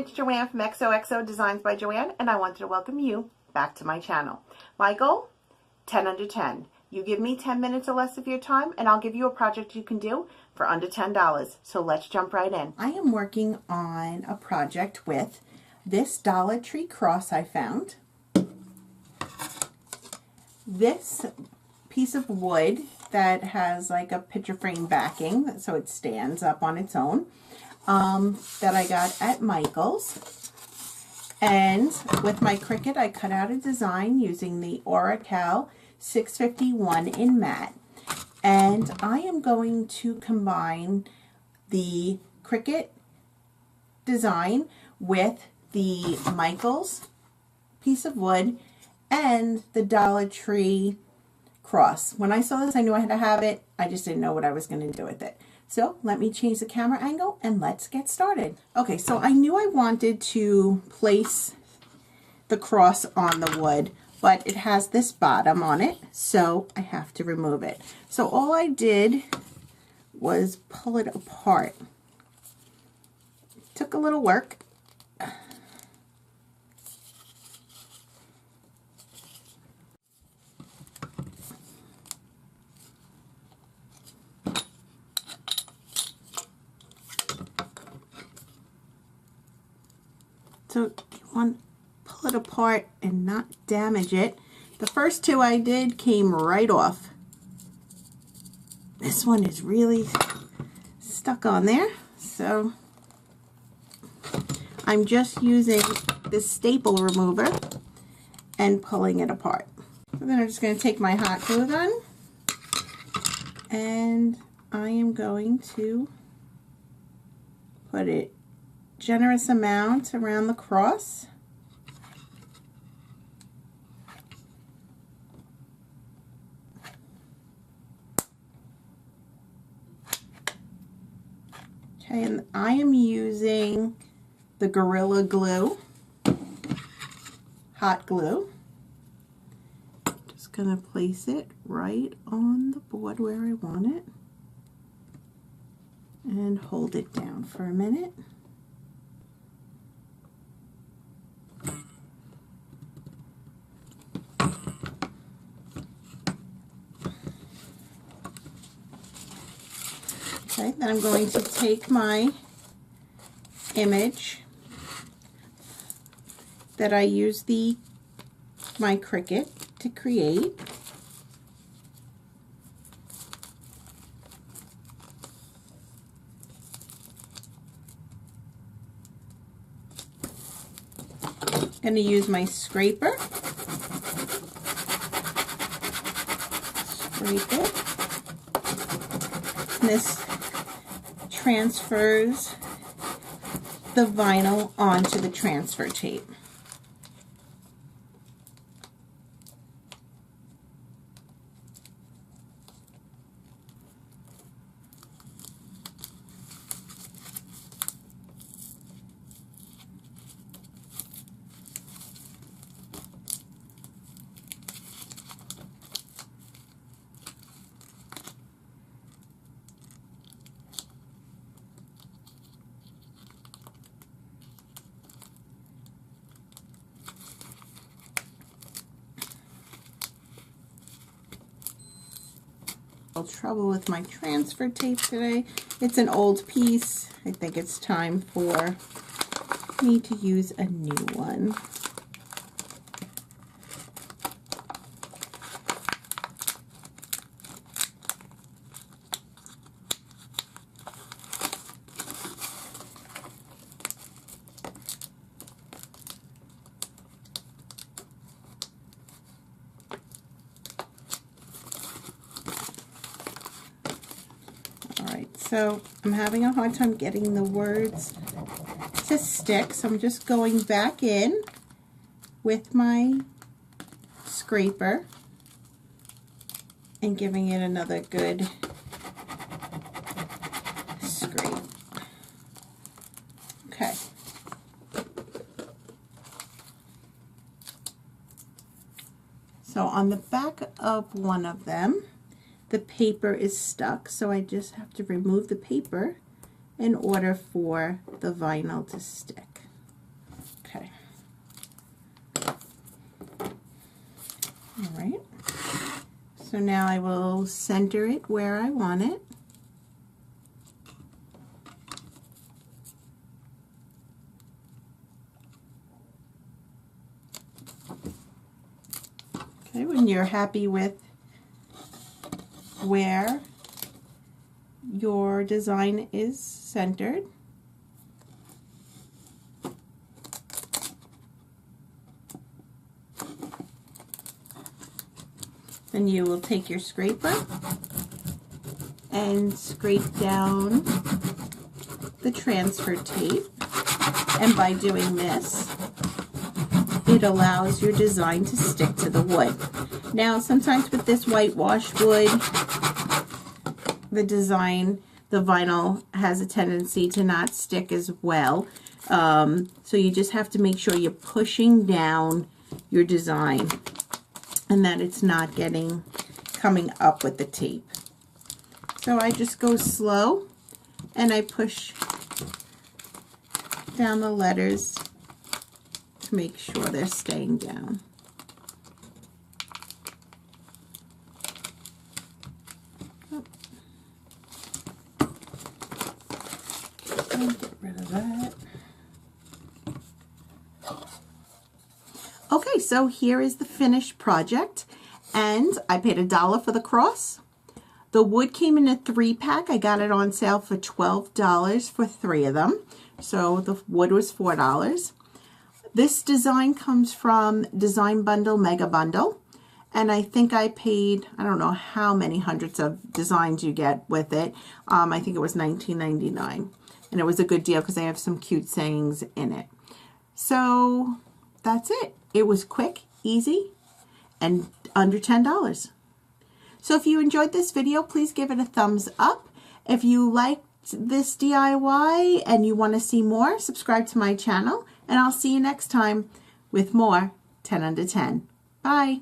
it's Joanne from XOXO Designs by Joanne, and I wanted to welcome you back to my channel. My goal, 10 under 10. You give me 10 minutes or less of your time, and I'll give you a project you can do for under $10. So let's jump right in. I am working on a project with this Dollar Tree cross I found. This piece of wood that has like a picture frame backing, so it stands up on its own, that I got at Michael's. And with my Cricut, I cut out a design using the Oracal 651 in matte. And I am going to combine the Cricut design with the Michael's piece of wood and the Dollar Tree cross. When I saw this, I knew I had to have it. I just didn't know what I was going to do with it. So let me change the camera angle and let's get started. Okay, so I knew I wanted to place the cross on the wood, but it has this bottom on it, so I have to remove it. So all I did was pull it apart. Took a little work. So you want to pull it apart and not damage it. The first two I did came right off. This one is really stuck on there, so I'm just using this staple remover and pulling it apart. So then I'm just going to take my hot glue gun and I am going to put it generous amount around the cross. Okay, and I am using the Gorilla Glue, hot glue. Just gonna place it right on the board where I want it and hold it down for a minute. Okay, then I'm going to take my image that I used my Cricut to create. I'm going to use my scraper. Scrape it. And this transfers the vinyl onto the transfer tape. Trouble with my transfer tape today. It's an old piece. I think it's time for me to use a new one. So I'm having a hard time getting the words to stick, so I'm just going back in with my scraper and giving it another good scrape. Okay. So on the back of one of them, the paper is stuck, so I just have to remove the paper in order for the vinyl to stick. All right. So now I will center it where I want it. Okay, when you're happy with where your design is centered, then you will take your scraper and scrape down the transfer tape. And by doing this, it allows your design to stick to the wood. Now, sometimes with this whitewashed wood, the design, the vinyl has a tendency to not stick as well. So you just have to make sure you're pushing down your design and that it's not coming up with the tape. So I just go slow and I push down the letters to make sure they're staying down. Get rid of that. Okay, so here is the finished project, and I paid $1 for the cross. The wood came in a 3-pack. I got it on sale for $12 for 3 of them. So the wood was $4. This design comes from Design Bundle Mega Bundle, and I think I paid, I don't know how many hundreds of designs you get with it. I think it was $19.99, and it was a good deal because they have some cute sayings in it. So that's it. It was quick, easy, and under $10. So if you enjoyed this video, please give it a thumbs up. If you liked this DIY and you want to see more, subscribe to my channel, and I'll see you next time with more 10 under 10. Bye.